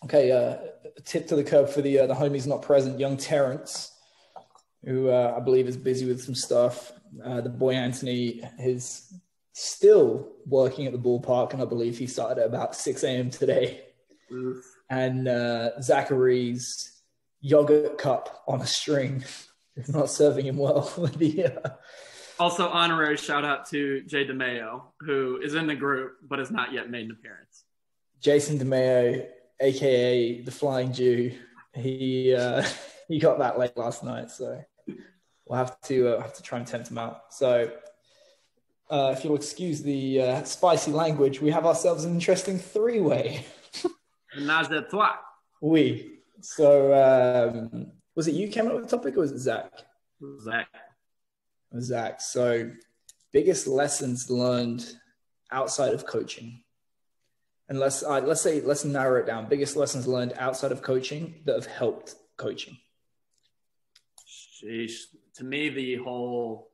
Okay, a tip to the curb for the homies not present, young Terrence, who I believe is busy with some stuff. The boy Anthony is still working at the ballpark, and I believe he started at about 6 a.m. today. Oof. And Zachary's yogurt cup on a string is not serving him well. Also, honorary shout out to Jay DeMayo, who is in the group but has not yet made an appearance. Jason DeMayo, aka the Flying Jew, he got that late last night, so we'll have to try and tempt him out. So, if you'll excuse the spicy language, we have ourselves an interesting three-way. Menage a trois. Oui. So, was it you came up with the topic, or was it Zach? Zach. So, biggest lessons learned outside of coaching. And let's narrow it down. Biggest lessons learned outside of coaching that have helped coaching. Sheesh. To me, the whole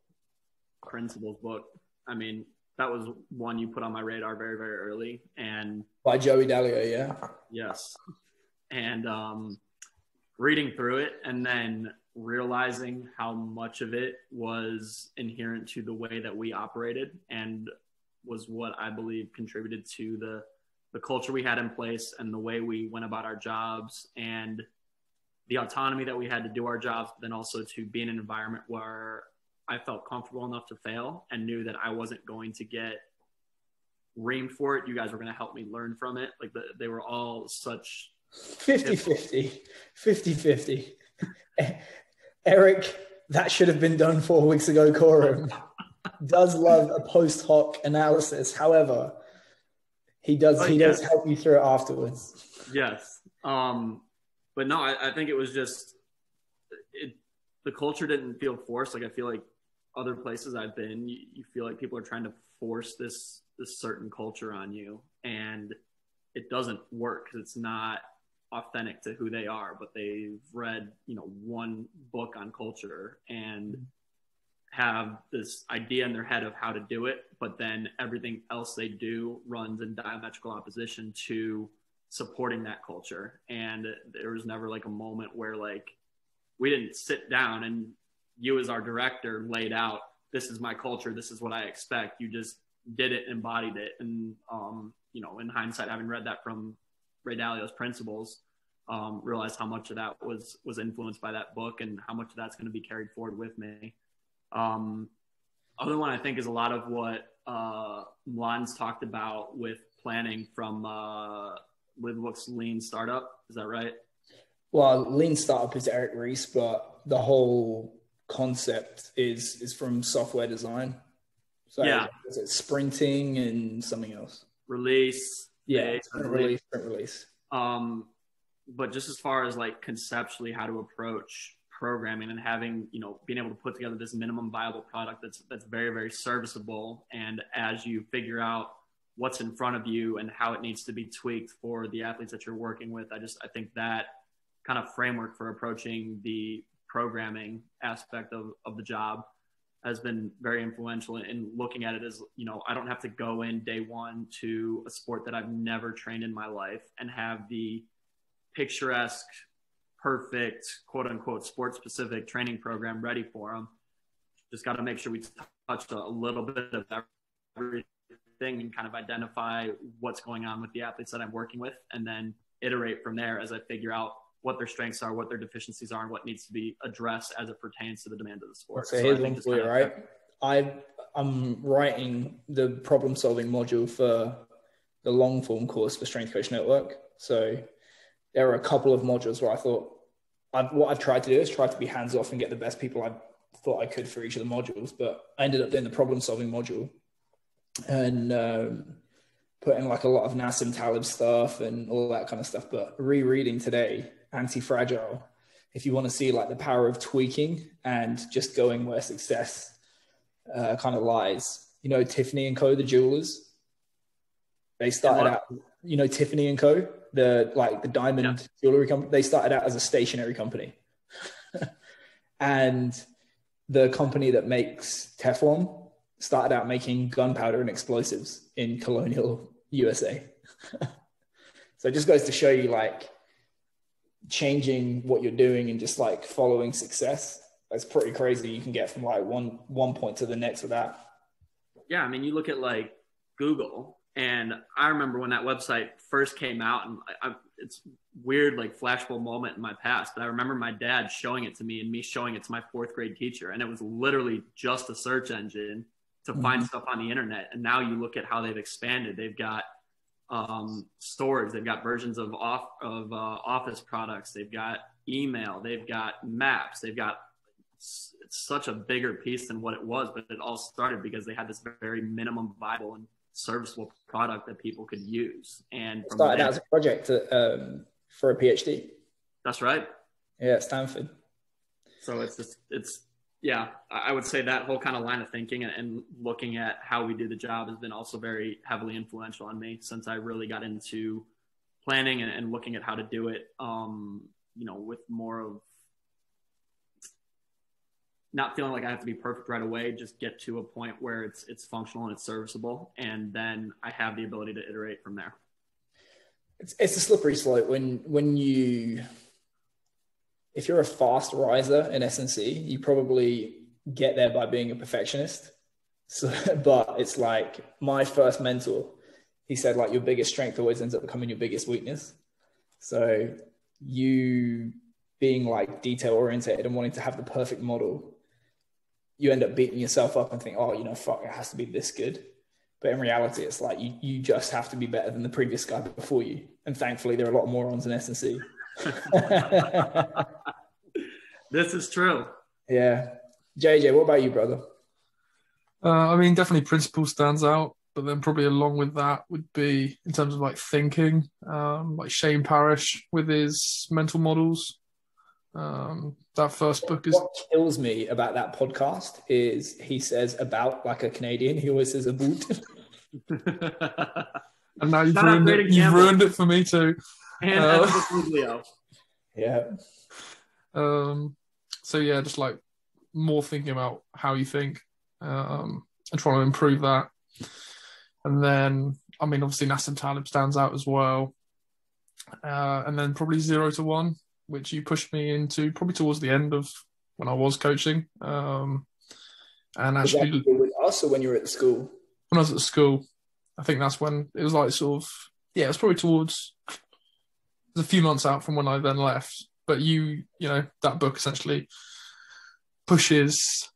principles book, I mean, that was one you put on my radar very, very early. And by Joey Dallio, yeah? Yes. And reading through it and then realizing how much of it was inherent to the way that we operated and was what I believe contributed to the culture we had in place and the way we went about our jobs and the autonomy that we had to do our jobs, but then also to be in an environment where I felt comfortable enough to fail and knew that I wasn't going to get reamed for it. You guys were going to help me learn from it. Like they were all such 50-50. Eric, that should have been done 4 weeks ago. Corum does love a post hoc analysis. However, he does help you through it afterwards. Yes. But no, I think it was just the culture didn't feel forced. Like I feel like other places I've been, you feel like people are trying to force this certain culture on you, and it doesn't work because it's not authentic to who they are. But they've read, one book on culture and have this idea in their head of how to do it, but then everything else they do runs in diametrical opposition to supporting that culture. And there was never like a moment where like we didn't sit down and you as our director laid out, this is my culture, this is what I expect. You just did it, embodied it. And in hindsight, having read that from Ray Dalio's principles, realized how much of that was influenced by that book and how much of that's going to be carried forward with me. Other one I think is a lot of what Milan's talked about with planning from Lidbook's Lean Startup. Is that right? Well, Lean Startup is Eric Ries, but the whole concept is from software design. So yeah, is it sprinting and something else? Release. Yeah, sprint release. But just as far as like conceptually how to approach programming and having, being able to put together this minimum viable product that's very, very serviceable. And as you figure out what's in front of you and how it needs to be tweaked for the athletes that you're working with, I think that kind of framework for approaching the programming aspect of the job has been very influential in looking at it as, I don't have to go in day one to a sport that I've never trained in my life and have the picturesque, perfect, quote unquote, sports specific training program ready for them. Just got to make sure we touch a little bit of everything and kind of identify what's going on with the athletes that I'm working with, and then iterate from there as I figure out what their strengths are, what their deficiencies are, and what needs to be addressed as it pertains to the demand of the sport. So here's one for you, right? I'm writing the problem solving module for the long form course for Strength Coach Network. So there are a couple of modules where I thought what I've tried to do is try to be hands off and get the best people I thought I could for each of the modules, but I ended up doing the problem solving module and putting like a lot of Nassim Taleb stuff and all that kind of stuff. But rereading today, Anti-Fragile, if you want to see like the power of tweaking and just going where success kind of lies. Tiffany & Co, the jewelers, they started out, Tiffany & Co, the diamond jewelry company, they started out as a stationary company. And the company that makes Teflon started out making gunpowder and explosives in colonial USA. So it just goes to show you, like, changing what you're doing and just like following success. That's pretty crazy. You can get from like one point to the next with that. Yeah, I mean, you look at like Google, and I remember when that website first came out, and it's weird, like flashbulb moment in my past, but I remember my dad showing it to me and me showing it to my fourth grade teacher, and it was literally just a search engine to find stuff on the internet. And now you look at how they've expanded. They've got storage, they've got versions of office products, they've got email, they've got maps, they've got it's such a bigger piece than what it was, but it all started because they had this very minimum viable and serviceable product that people could use. And from started out as a project for a PhD. That's right. Yeah, at Stanford. So it's yeah, I would say that whole kind of line of thinking and looking at how we do the job has been also very heavily influential on me since I really got into planning and looking at how to do it, with more of not feeling like I have to be perfect right away, just get to a point where it's functional and it's serviceable. And then I have the ability to iterate from there. It's a slippery slope if you're a fast riser in S&C, you probably get there by being a perfectionist. So, but it's like my first mentor, he said like your biggest strength always ends up becoming your biggest weakness. So you being like detail oriented and wanting to have the perfect model, you end up beating yourself up and think, fuck, it has to be this good. But in reality, it's like you just have to be better than the previous guy before you. And thankfully, there are a lot of morons in S&C. This is true. Yeah. JJ, what about you, brother? I mean, definitely principle stands out, but then probably along with that would be in terms of like thinking, like Shane Parrish with his mental models. That first book is... What kills me about that podcast is he says about like a Canadian. He always says about. And now you've ruined it for me too. And Leo. Yeah. So yeah, just like more thinking about how you think and trying to improve that. And then, I mean, obviously Nassim Taleb stands out as well. And then probably 0 to 1, which you pushed me into probably towards the end of when I was coaching. And actually, was that with us or when you were at the school? When I was at school, I think that's when it was like sort of, it was probably towards, it was a few months out from when I then left. But that book essentially pushes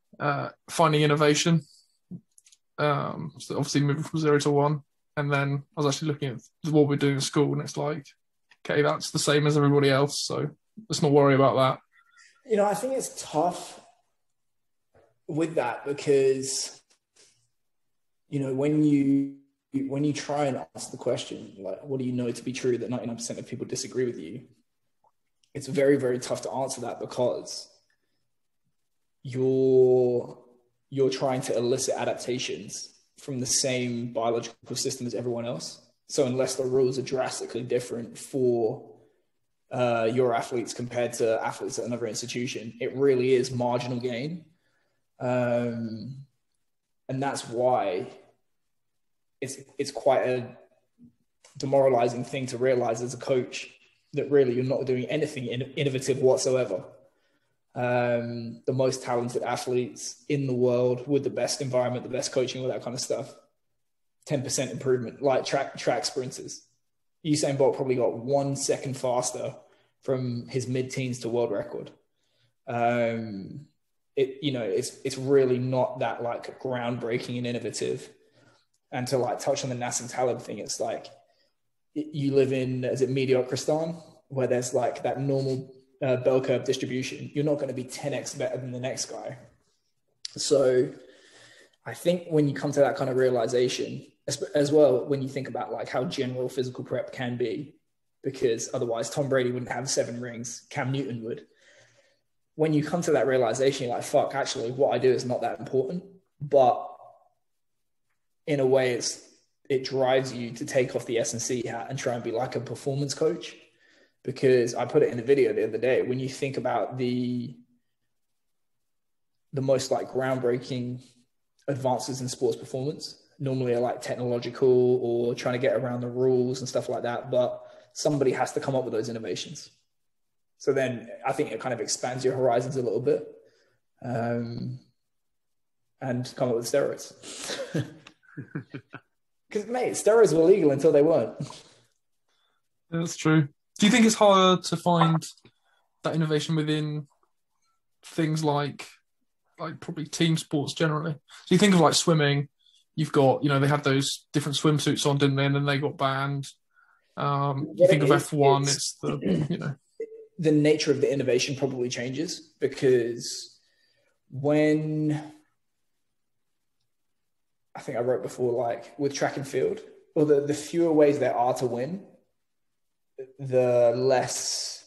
finding innovation. So obviously moving from 0 to 1. And then I was actually looking at what we're doing at school, and it's like, okay, that's the same as everybody else. So let's not worry about that. I think it's tough with that because, when you try and ask the question, like, what do you know to be true that 99% of people disagree with you? It's very, very tough to answer that because you're trying to elicit adaptations from the same biological system as everyone else. So unless the rules are drastically different for your athletes compared to athletes at another institution, it really is marginal gain. And that's why it's quite a demoralizing thing to realize as a coach that really you're not doing anything innovative whatsoever. The most talented athletes in the world with the best environment, the best coaching, all that kind of stuff, 10% improvement, like track sprinters. Usain Bolt probably got 1 second faster from his mid-teens to world record. It's really not that like groundbreaking and innovative. And to like touch on the Nassim Taleb thing, it's like you live in, is it Mediocristan, where there's like that normal bell curve distribution. You're not going to be 10x better than the next guy. So I think when you come to that kind of realization, as well, when you think about like how general physical prep can be, because otherwise Tom Brady wouldn't have 7 rings, Cam Newton would. When you come to that realization, you're like, fuck, actually what I do is not that important. But in a way, it drives you to take off the S&C hat and try and be like a performance coach. Because I put it in the video the other day, when you think about the most like groundbreaking advances in sports performance, normally are like technological or trying to get around the rules and stuff like that. But somebody has to come up with those innovations. So then I think it kind of expands your horizons a little bit, and come up with steroids. Because, mate, steroids were legal until they weren't. That's true. Do you think it's harder to find that innovation within things like probably team sports generally? So you think of like swimming, you've got, they had those different swimsuits on, didn't they? And then they got banned. You think of F1, it's the, The nature of the innovation probably changes, because when I think I wrote before, like with track and field, or the fewer ways there are to win, the less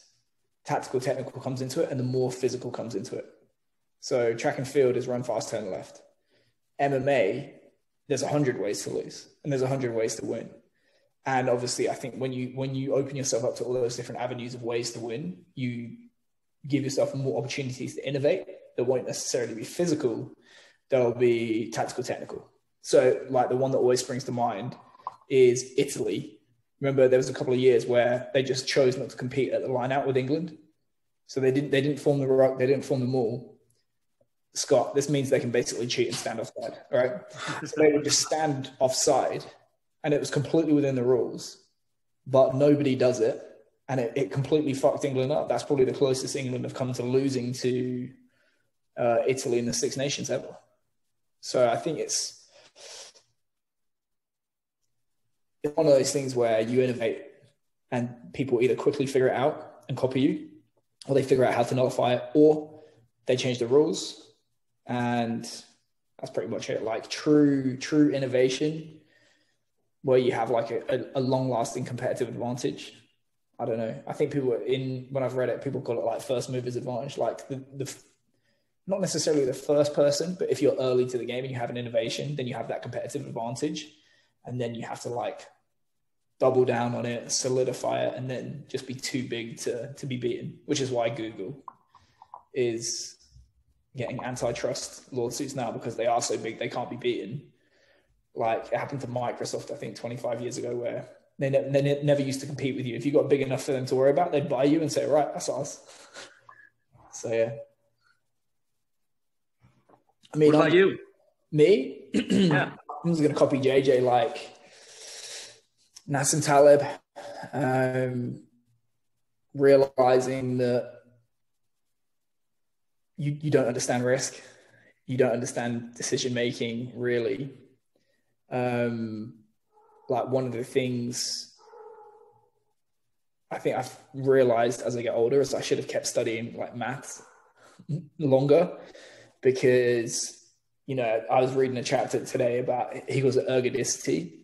tactical, technical comes into it, and the more physical comes into it. So track and field is run fast, turn left. MMA, there's 100 ways to lose, and there's 100 ways to win. And obviously, I think when you open yourself up to all those different avenues of ways to win, you give yourself more opportunities to innovate that won't necessarily be physical. They'll be tactical, technical. So like the one that always springs to mind is Italy. Remember, there was a couple of years where they just chose not to compete at the line out with England. So they didn't form the ruck, they didn't form the maul. Scott, this means they can basically cheat and stand offside, right? So they would just stand offside, and it was completely within the rules, but nobody does it. And it completely fucked England up. That's probably the closest England have come to losing to Italy in the Six Nations ever. So I think it's one of those things where you innovate and people either quickly figure it out and copy you, or they figure out how to nullify it, or they change the rules. And that's pretty much it. Like true innovation, where you have like a long-lasting competitive advantage. I don't know. I think when I've read it, people call it like first mover's advantage. Like the not necessarily the first person, but if you're early to the game and you have an innovation, then you have that competitive advantage. And then you have to like double down on it, solidify it, and then just be too big to be beaten, which is why Google is getting antitrust lawsuits now, because they are so big they can't be beaten. Like it happened to Microsoft, I think 25 years ago, where they never used to compete with you. If you got big enough for them to worry about, they'd buy you and say, right, that's ours. So yeah. I mean, what about you? Me? Yeah. I'm just going to copy JJ, like Nassim Taleb, realizing that you don't understand risk. You don't understand decision-making, really. Like one of the things I think I've realized as I get older is I should have kept studying like maths longer, because I was reading a chapter today about Hegel's ergodicity.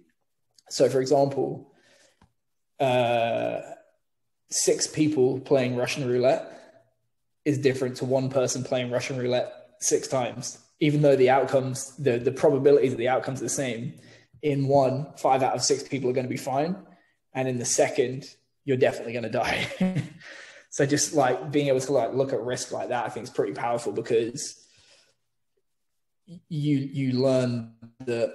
So, for example, 6 people playing Russian roulette is different to one person playing Russian roulette 6 times, even though the outcomes, the probabilities of the outcomes are the same. In one, 5 out of 6 people are going to be fine, and in the second, you're definitely going to die. So, just like being able to like look at risk like that, I think is pretty powerful, because you learn that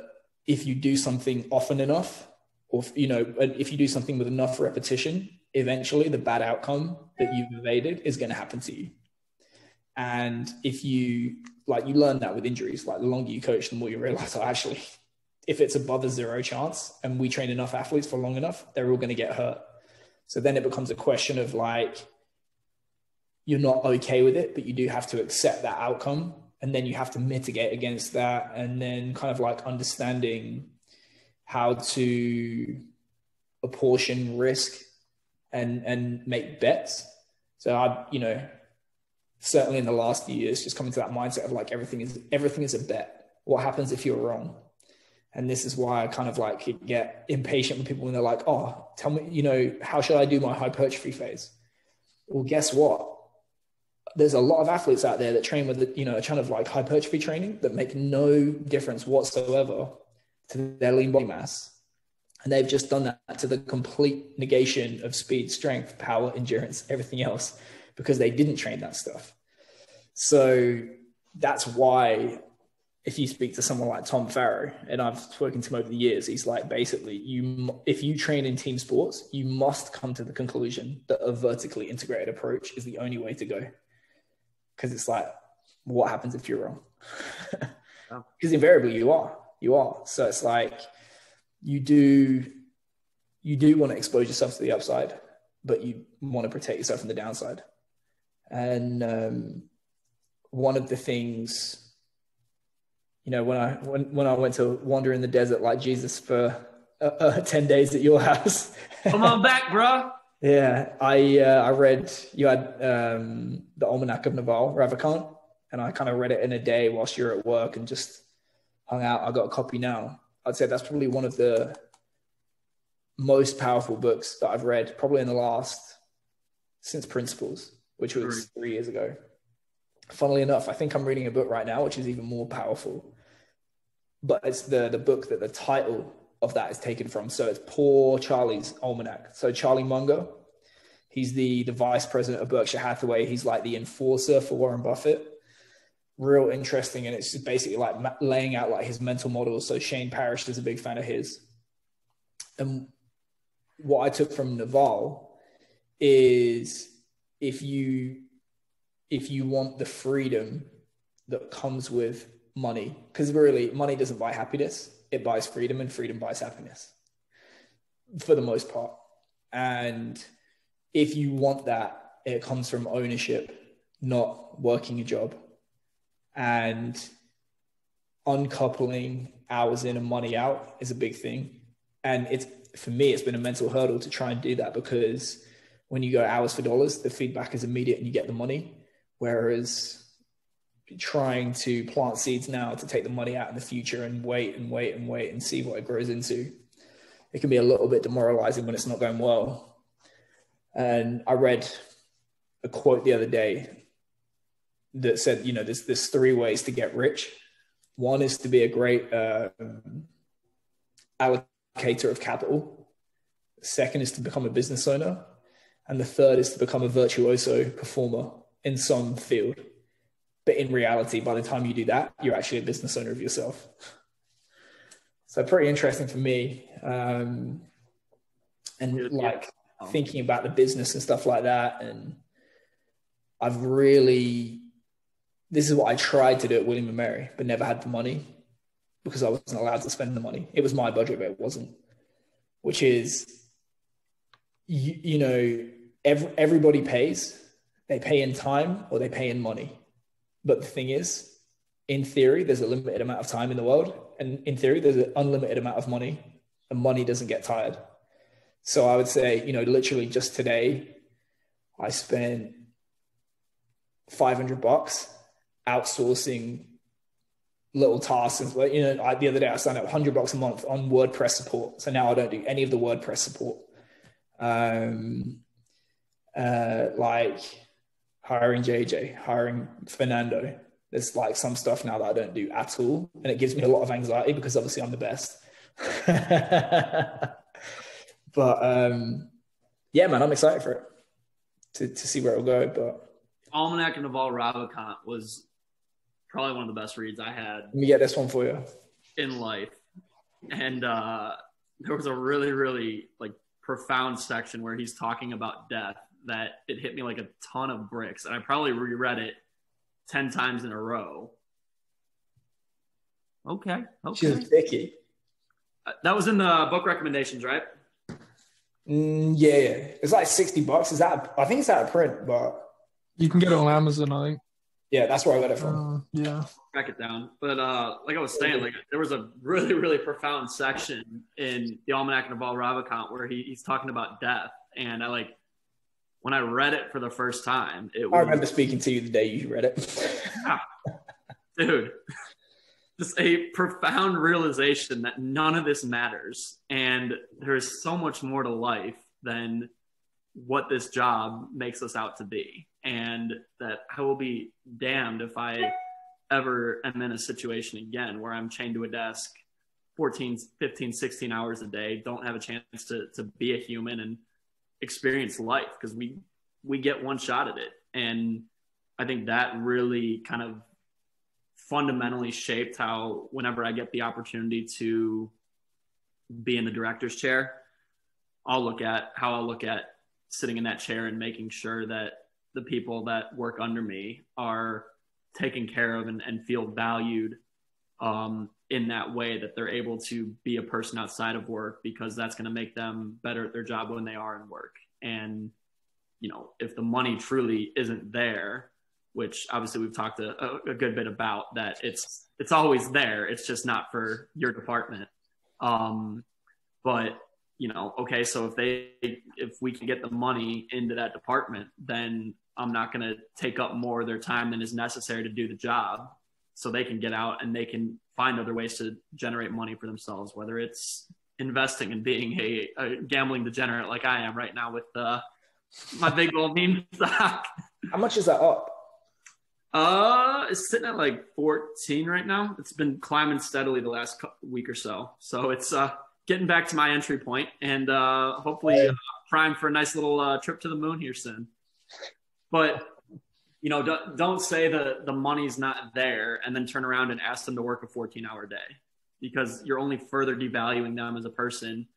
if you do something often enough, or if you do something with enough repetition, eventually the bad outcome that you've evaded is going to happen to you. And if you learn that with injuries, like the longer you coach, the more you realize, actually, if it's above a 0 chance and we train enough athletes for long enough, they're all going to get hurt. So then it becomes a question of like, you're not okay with it, but you do have to accept that outcome. And then you have to mitigate against that. And then kind of like understanding how to apportion risk and make bets. So certainly in the last few years, just coming to that mindset of like, everything is a bet. What happens if you're wrong? And this is why I kind of like get impatient with people when they're like, oh, tell me, how should I do my hypertrophy phase? Well, guess what? There's a lot of athletes out there that train with, a kind of like hypertrophy training that make no difference whatsoever to their lean body mass. And they've just done that to the complete negation of speed, strength, power, endurance, everything else, because they didn't train that stuff. So that's why if you speak to someone like Tom Farrow, and I've spoken to him over the years, he's like, basically, if you train in team sports, you must come to the conclusion that a vertically integrated approach is the only way to go. Because it's like, what happens if you're wrong? Because invariably you are. So it's like, you do want to expose yourself to the upside, but you want to protect yourself from the downside. And one of the things, when I went to wander in the desert like Jesus for 10 days at your house. Come on back, bro. Yeah, I read, you had the Almanac of Naval Ravikant, and I kind of read it in a day whilst you were at work and just hung out. I got a copy now. I'd say that's probably one of the most powerful books that I've read probably in the last, since Principles, which was 3 years ago. Funnily enough, I think I'm reading a book right now, which is even more powerful, but it's the book that the title of that is taken from. So it's Poor Charlie's Almanac. So Charlie Munger, he's the vice president of Berkshire Hathaway. He's like the enforcer for Warren Buffett. Real interesting. And it's just basically like laying out like his mental models. So Shane Parrish is a big fan of his. And what I took from Naval is if you want the freedom that comes with money, because really money doesn't buy happiness, it buys freedom, and freedom buys happiness for the most part. And if you want that, it comes from ownership, not working a job, and uncoupling hours in and money out is a big thing. And for me, it's been a mental hurdle to try and do that, because when you go hours for dollars, the feedback is immediate and you get the money. Whereas trying to plant seeds now to take the money out in the future and wait and see what it grows into, it can be a little bit demoralizing when it's not going well. And I read a quote the other day that said, there's 3 ways to get rich. One is to be a great allocator of capital. The second is to become a business owner. And the third is to become a virtuoso performer in some field. But in reality, by the time you do that, you're actually a business owner of yourself. So pretty interesting for me. And like thinking about the business and stuff like that. And this is what I tried to do at William & Mary, but never had the money because I wasn't allowed to spend the money. It was my budget, but it wasn't, which is, everybody pays. They pay in time or they pay in money. But the thing is, in theory, there's a limited amount of time in the world. And in theory, there's an unlimited amount of money, and money doesn't get tired. So I would say, literally just today, I spent $500 outsourcing little tasks. The other day I signed up $100 a month on WordPress support. So now I don't do any of the WordPress support. Like hiring JJ, hiring Fernando. There's like some stuff now that I don't do at all. And it gives me a lot of anxiety because obviously I'm the best. But yeah, man, I'm excited for it to see where it'll go. But Almanac of Naval Ravikant was probably one of the best reads I had. Let me get this one for you. In life. And there was a really, really profound section where he's talking about death that it hit me like a ton of bricks. And I probably reread it 10 times in a row. Okay. She's picky. That was in the book recommendations, right? Yeah. It's like $60. I think it's out of print, but you can get it on Amazon, I think. Yeah, that's where I got it from. Yeah. Track it down. But like I was saying, there was a really, really profound section in the Almanac of Naval Ravikant where he's talking about death. And when I read it for the first time, I remember speaking to you the day you read it. Yeah. Dude, just a profound realization that none of this matters. And there's so much more to life than what this job makes us out to be. And that I will be damned if I ever am in a situation again where I'm chained to a desk 14, 15, 16 hours a day, don't have a chance to be a human and experience life, because we get one shot at it. And I think that really kind of fundamentally shaped how whenever I get the opportunity to be in the director's chair, I'll look at sitting in that chair and making sure that the people that work under me are taken care of and feel valued in that way, that they're able to be a person outside of work, because that's going to make them better at their job when they are in work. And, you know, if the money truly isn't there, which obviously we've talked a good bit about, that it's always there. It's just not for your department. But, you know, okay, so if we can get the money into that department, then I'm not going to take up more of their time than is necessary to do the job, so they can get out and they can find other ways to generate money for themselves, whether it's investing and being a gambling degenerate like I am right now with my big old meme stock. How much is that up? It's sitting at like 14 right now. It's been climbing steadily the last week or so. So it's getting back to my entry point, and hopefully prime for a nice little trip to the moon here soon. But, you know, don't say the money's not there and then turn around and ask them to work a 14-hour day, because you're only further devaluing them as a person,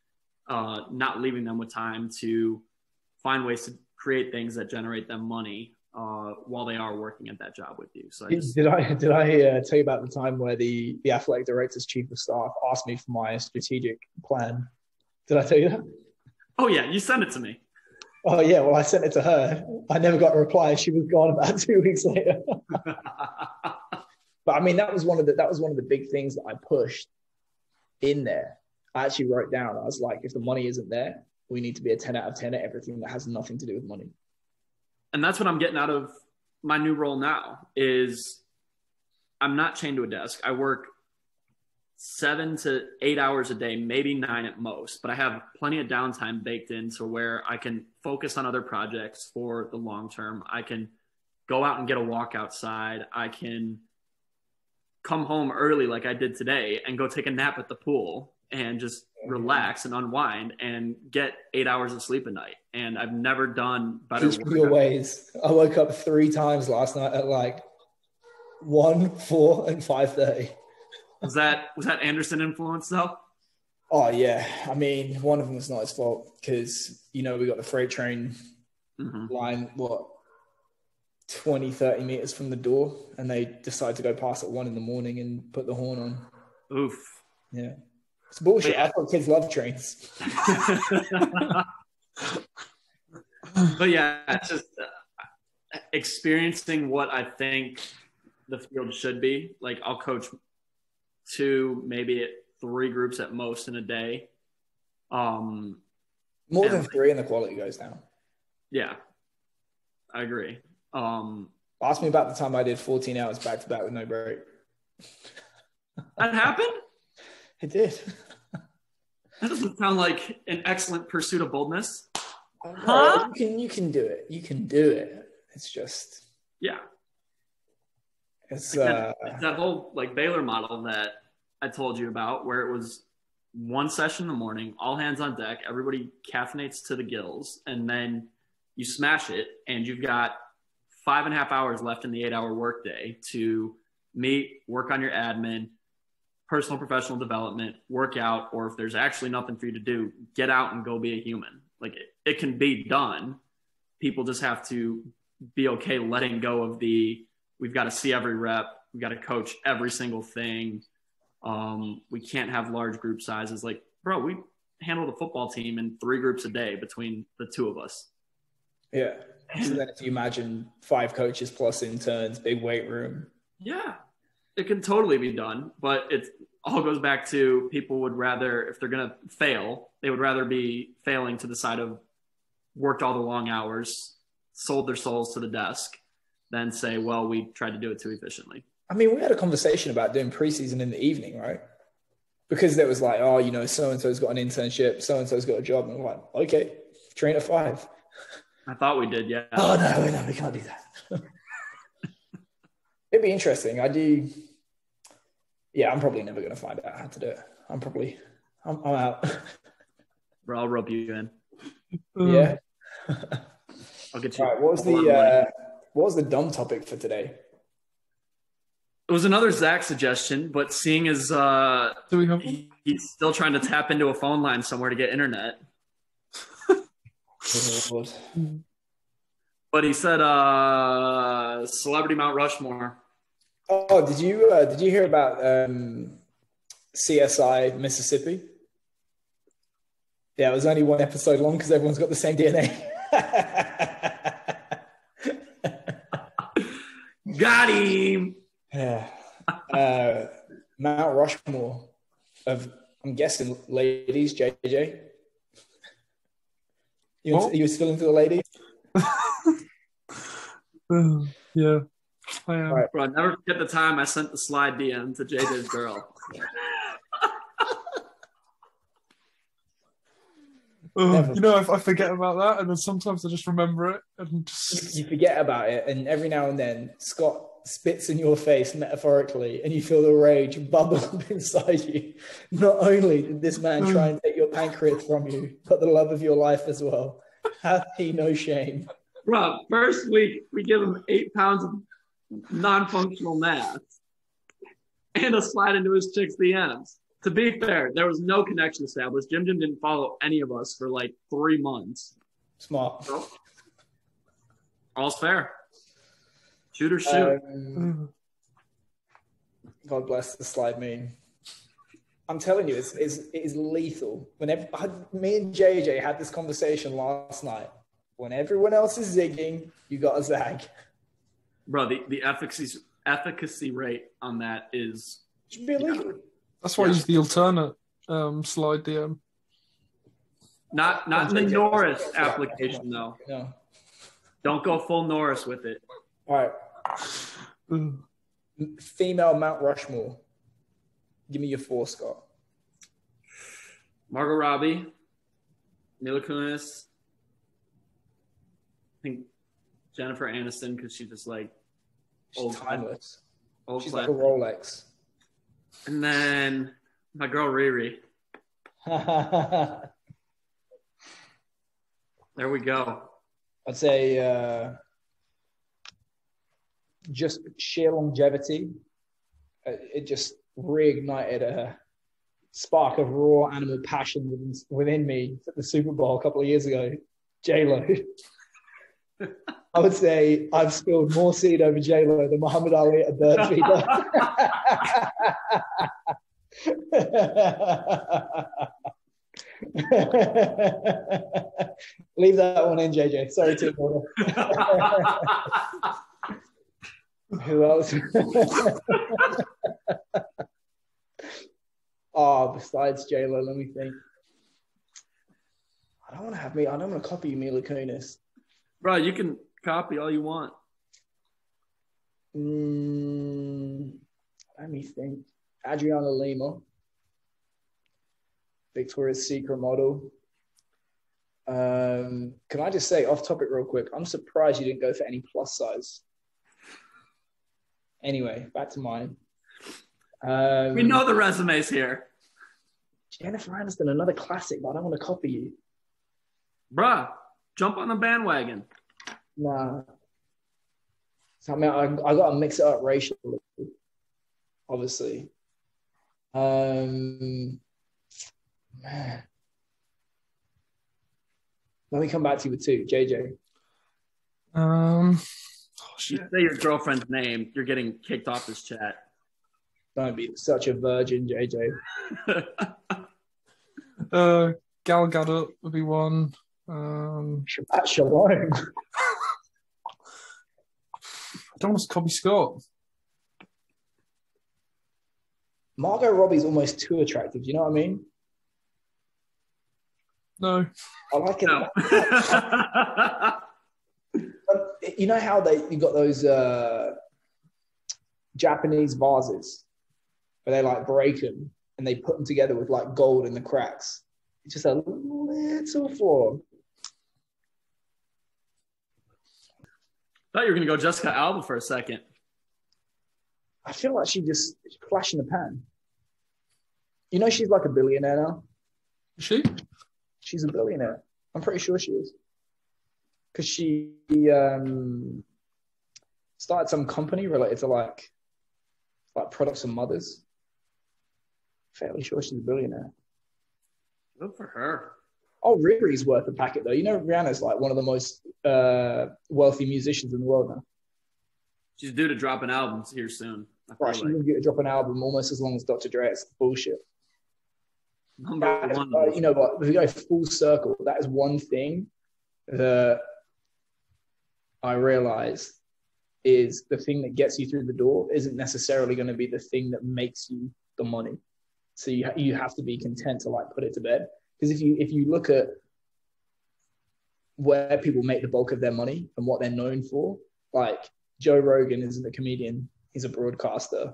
not leaving them with time to find ways to create things that generate them money while they are working at that job with you. So did I tell you about the time where the athletic director's chief of staff asked me for my strategic plan? Did I tell you that? Oh yeah, you sent it to me. Oh yeah, well I sent it to her. I never got a reply. She was gone about 2 weeks later. But I mean, that was one of the big things that I pushed in there. I actually wrote down, I was like, if the money isn't there, we need to be a 10 out of 10 at everything that has nothing to do with money. And that's what I'm getting out of my new role now, is I'm not chained to a desk. I work 7 to 8 hours a day, maybe 9 at most, but I have plenty of downtime baked in to where I can focus on other projects for the long term. I can go out and get a walk outside. I can come home early like I did today and go take a nap at the pool and just relax and unwind and get 8 hours of sleep a night. And I've never done better. Your ways. I woke up 3 times last night at like 1, 4, and 5:30. Was that Anderson influence though? Oh yeah. I mean, one of them was not his fault, because, you know, we got the freight train line, 20, 30 meters from the door, and they decided to go past at 1 a.m. and put the horn on. Oof. Yeah. It's bullshit. Yeah. I thought kids love trains. But yeah, it's just experiencing what I think the field should be. Like, I'll coach 2, maybe 3 groups at most in a day. More than 3 and the quality goes down. Yeah, I agree. Ask me about the time I did 14 hours back to back with no break. That happened? It did. That doesn't sound like an excellent pursuit of boldness. Huh? You can do it. You can do it. It's just, yeah. It's like that whole like Baylor model that I told you about, where it was one session in the morning, all hands on deck, everybody caffeinates to the gills, and then you smash it, and you've got 5.5 hours left in the 8-hour workday to meet, work on your admin, personal professional development, work out, or if there's actually nothing for you to do, get out and go be a human. Like, it can be done. People just have to be okay letting go of we've got to see every rep. We've got to coach every single thing. We can't have large group sizes. Like, bro, we handle the football team in 3 groups a day between the 2 of us. Yeah. So then if you imagine 5 coaches plus interns, big weight room. Yeah, it can totally be done. But it all goes back to, people would rather, if they're going to fail, they would rather be failing to the side of worked all the long hours, sold their souls to the desk, than say, well, we tried to do it too efficiently. I mean, we had a conversation about doing preseason in the evening, right? Because there was like, oh, you know, so-and-so's got an internship, so-and-so's got a job. And I'm like, okay, train at 5. I thought we did, yeah. Oh, no, we can't do that. It'd be interesting. I'm probably never going to find out how to do it. I'm out. Bro, I'll rope you in. Yeah. I'll get you. All right, what was the dumb topic for today? It was another Zach suggestion, but seeing as Do we have one? he's still trying to tap into a phone line somewhere to get internet. Oh, Lord. But he said Celebrity Mount Rushmore. Oh, did you hear about CSI Mississippi? Yeah, it was only one episode long because everyone's got the same DNA. Got him. Yeah. Mount Rushmore of, I'm guessing, ladies, JJ. You still into the ladies? Yeah, I am. Right. Bro, never forget the time I sent the slide DM to JJ's girl. You know, I forget about that, and then sometimes I just remember it and just. You forget about it, and every now and then Scott spits in your face metaphorically, and you feel the rage bubble up inside you. Not only did this man try and take your pancreas from you, but the love of your life as well. Hath he no shame? Bro, first week we give him 8 pounds of non-functional mass and a slide into his chick's DMs. To be fair, there was no connection established. Jim didn't follow any of us for like 3 months. Smart. So, all's fair. Shoot or shoot. God bless the slide meme. I'm telling you, it is lethal. Whenever me and JJ had this conversation last night, when everyone else is zigging, you got to zag. Bro, the efficacy rate on that is Should be illegal. That's why I use the alternate slide DM. not in the Norris application though. No. Don't go full Norris with it. All right. Female Mount Rushmore. Give me your 4, Scott. Margot Robbie, Mila Kunis, I think Jennifer Aniston because she's just like She's timeless. old She's class. like a Rolex. And then my girl Riri. There we go. I'd say just sheer longevity. It just reignited a spark of raw animal passion within me at the Super Bowl a couple of years ago. J-Lo. I would say I've spilled more seed over J-Lo than Muhammad Ali at a bird feeder. Leave that one in, JJ. Sorry to Who else? Besides J-Lo, let me think. I don't want to copy Mila Kunis. Bro, you can copy all you want. Let me think. Adriana Lima. Victoria's Secret model. Can I just say, off topic real quick, I'm surprised you didn't go for any plus size. Anyway, back to mine. We know the resumes here. Jennifer Aniston, another classic, but I don't want to copy you. Bruh, jump on the bandwagon. Nah. So, I mean, I got to mix it up racially, obviously. Man. Let me come back to you with 2. JJ. You say your girlfriend's name, you're getting kicked off this chat. Don't be such a virgin, JJ. Gal Gadot would be one. Shabbat Shalom. I don't want to copy Scott. Margot Robbie's almost too attractive. Do you know what I mean? No. I like it. No. You know how you got those Japanese vases where they like break them and they put them together with like gold in the cracks. It's just a little flaw. Thought you were gonna go Jessica Alba for a second. I feel like she's flash in the pan. You know, she's like a billionaire now. Is she? She's a billionaire. I'm pretty sure she is. Because she started some company related to like like products and mothers. Fairly sure she's a billionaire. Good for her. Oh, Riri's worth a packet though. You know, Rihanna's like one of the most wealthy musicians in the world now. She's due to drop an album here soon. Right, she's going to drop an album almost as long as Dr. Dre. It's bullshit. Number one. You know what? If we go full circle, that is one thing that I realized is the thing that gets you through the door isn't necessarily going to be the thing that makes you the money. So you have to be content to like put it to bed. Because if you look at where people make the bulk of their money and what they're known for, like Joe Rogan isn't a comedian, he's a broadcaster.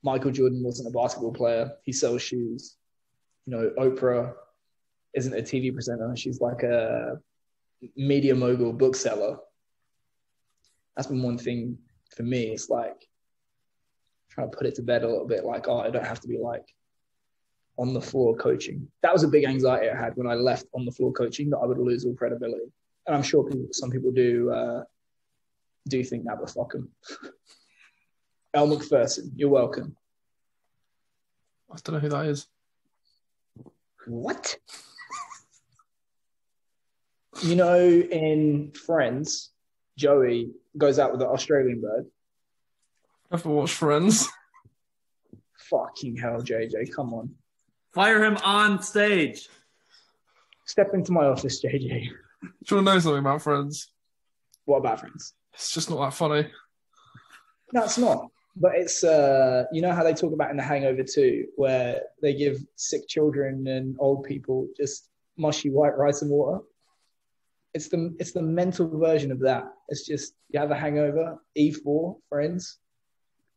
Michael Jordan wasn't a basketball player, he sells shoes. You know, Oprah isn't a TV presenter, she's like a media mogul bookseller. That's been one thing for me. It's like trying to put it to bed a little bit, like, oh, I don't have to be like on the floor coaching. That was a big anxiety I had when I left on the floor coaching, that I would lose all credibility. And I'm sure some people do think that, but fuck them. Elle McPherson, you're welcome. I don't know who that is. What? You know, in Friends, Joey goes out with the Australian bird. Never watched Friends. Fucking hell, JJ, come on. Fire him on stage. Step into my office, JJ. Do you want to know something about Friends? What about Friends? It's just not that funny. No, it's not. But it's, you know how they talk about in The Hangover 2, where they give sick children and old people just mushy white rice and water? It's the mental version of that. It's just, you have a hangover, E4, Friends.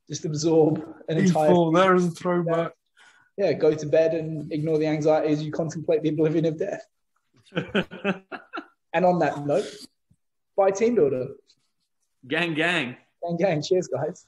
Just absorb an entire... E4, there is a throwback. Yeah, go to bed and ignore the anxiety as you contemplate the oblivion of death. And on that note, buy Team Builder. Gang, gang. Gang, gang. Cheers, guys.